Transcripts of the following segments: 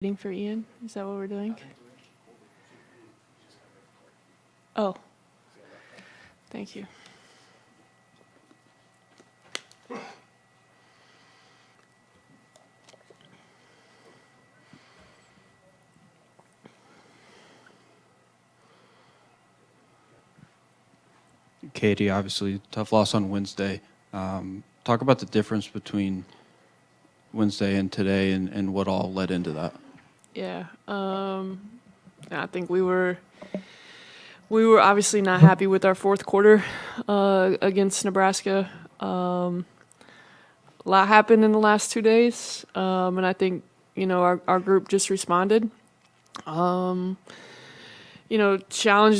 Waiting for Ian? Is that what we're doing? Oh, thank you. Katie, obviously, tough loss on Wednesday. Talk about the difference between Wednesday and today and what all led into that. Yeah, I think we were obviously not happy with our fourth quarter against Nebraska. A lot happened in the last 2 days, and I think our group just responded. Challenged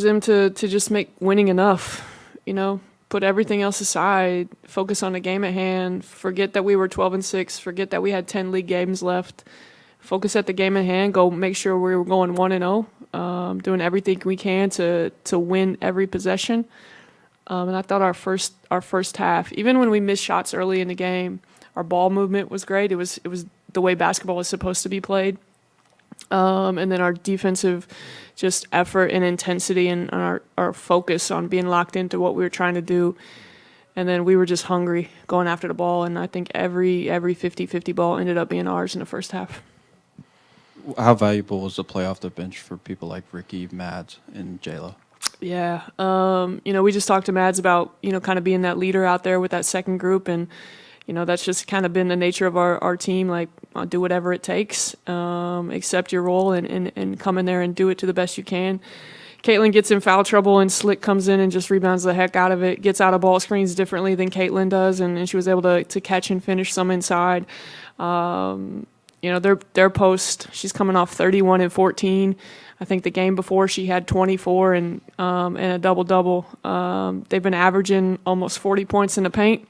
them to just make winning enough. Put everything else aside, focus on the game at hand, forget that we were 12-6, forget that we had 10 league games left. Focus at the game at hand, go make sure we were going 1-0, doing everything we can to win every possession. And I thought our first half, even when we missed shots early in the game, our ball movement was great. It was the way basketball is supposed to be played. And then our defensive just effort and intensity and our focus on being locked into what we were trying to do. And then we were just hungry going after the ball. And I think every 50-50 ball ended up being ours in the first half. How valuable was the play off the bench for people like Ricky, Mads, and Jayla? Yeah. We just talked to Mads about, kind of being that leader out there with that second group. And, that's just kind of been the nature of our team, like do whatever it takes, accept your role and come in there and do it to the best you can. Caitlin gets in foul trouble and Slick comes in and just rebounds the heck out of it, gets out of ball screens differently than Caitlin does, and she was able to catch and finish some inside. Their post, she's coming off 31 and 14. I think the game before she had 24 and a double-double. They've been averaging almost 40 points in the paint.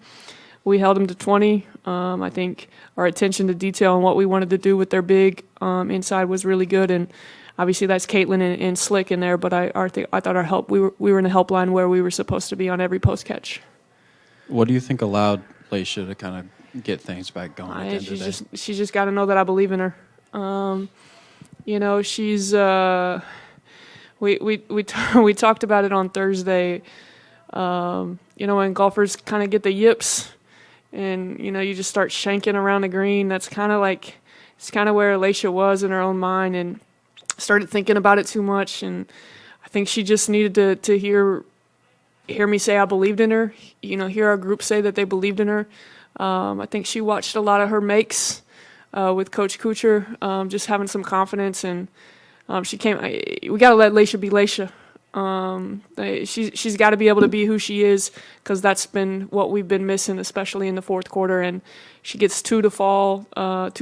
We held them to 20. I think our attention to detail and what we wanted to do with their big inside was really good. And obviously that's Caitlin and Slick in there, but I thought our help, we were in the help line where we were supposed to be on every post catch. What do you think allowed Lisha to kind of get things back going at the end of the day? She's just got to know that I believe in her. She's we talked about it on Thursday. When golfers kind of get the yips and you just start shanking around the green, it's kind of where Lisha was in her own mind and started thinking about it too much. And I think she just needed to hear me say I believed in her, hear our group say that they believed in her. I think she watched a lot of her makes with Coach Kuchar, just having some confidence, and we got to let Lisha be Lisha. She's got to be able to be who she is, because that's been what we've been missing, especially in the fourth quarter. And she gets 2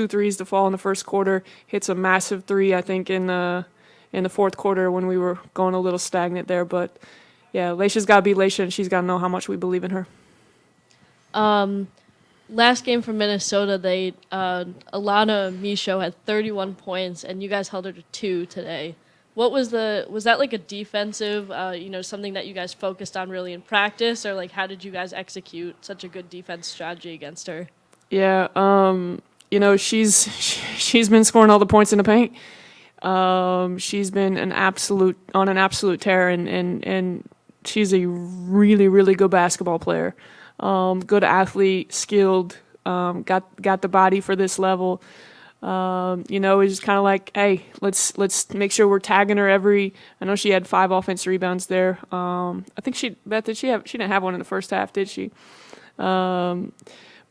threes to fall in the first quarter, hits a massive 3, I think, in the fourth quarter when we were going a little stagnant there. But yeah, Lisha's got to be Lisha, and she's got to know how much we believe in her. Last game from Minnesota, Alana Michaud had 31 points, and you guys held her to 2 today. Was that like a defensive, something that you guys focused on really in practice, or how did you guys execute such a good defense strategy against her? Yeah, she's been scoring all the points in the paint. She's been on an absolute tear, and she's a really, really good basketball player. Good athlete, skilled, got the body for this level. It's just kind of like, hey, let's make sure we're tagging her I know she had 5 offensive rebounds there. I think Beth, she didn't have one in the first half, did she? But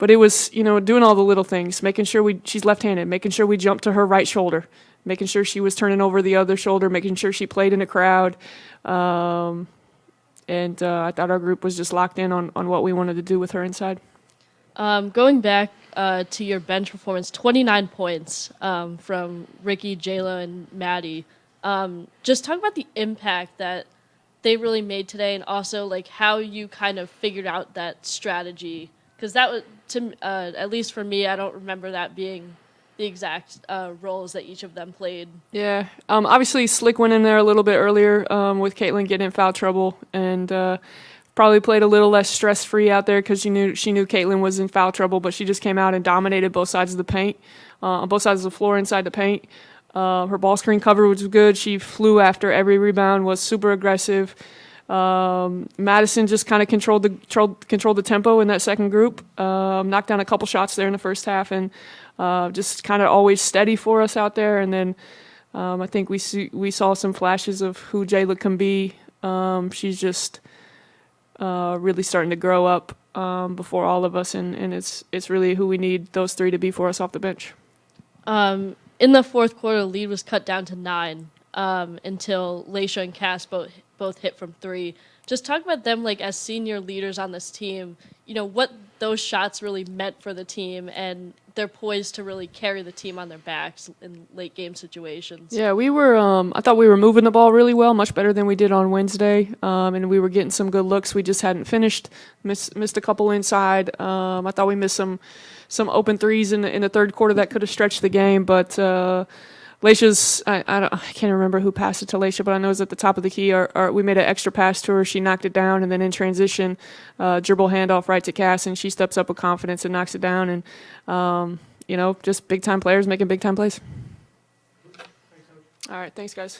it was, doing all the little things, making sure she's left-handed, making sure we jumped to her right shoulder, making sure she was turning over the other shoulder, making sure she played in the crowd. And I thought our group was just locked in on what we wanted to do with her inside. Going back to your bench performance, 29 points from Ricky, Jayla, and Maddie. Just talk about the impact that they really made today, and also how you kind of figured out that strategy. Because that was, at least for me, I don't remember that being the exact roles that each of them played. Yeah. Obviously, Slick went in there a little bit earlier with Caitlin getting in foul trouble, and probably played a little less stress-free out there because she knew Caitlin was in foul trouble, but she just came out and dominated both sides of the paint, on both sides of the floor inside the paint. Her ball screen coverage was good. She flew after every rebound, was super aggressive. Madison just kind of controlled the tempo in that second group. Knocked down a couple shots there in the first half, and just kind of always steady for us out there. And then I think we saw some flashes of who Jayla can be. She's just really starting to grow up before all of us, and it's really who we need those three to be for us off the bench. In the fourth quarter, the lead was cut down to 9 until Lisha and Cass both hit from 3. Just talk about them like as senior leaders on this team, what those shots really meant for the team, and they're poised to really carry the team on their backs in late game situations. Yeah, we were. I thought we were moving the ball really well, much better than we did on Wednesday, and we were getting some good looks. We just hadn't finished. Missed a couple inside. I thought we missed some open threes in the third quarter that could have stretched the game, but. Laisha's, I can't remember who passed it to Lisha, but I know it was at the top of the key. We made an extra pass to her. She knocked it down, and then in transition, dribble handoff right to Cass, and she steps up with confidence and knocks it down. And, just big-time players making big-time plays. All right, thanks, guys.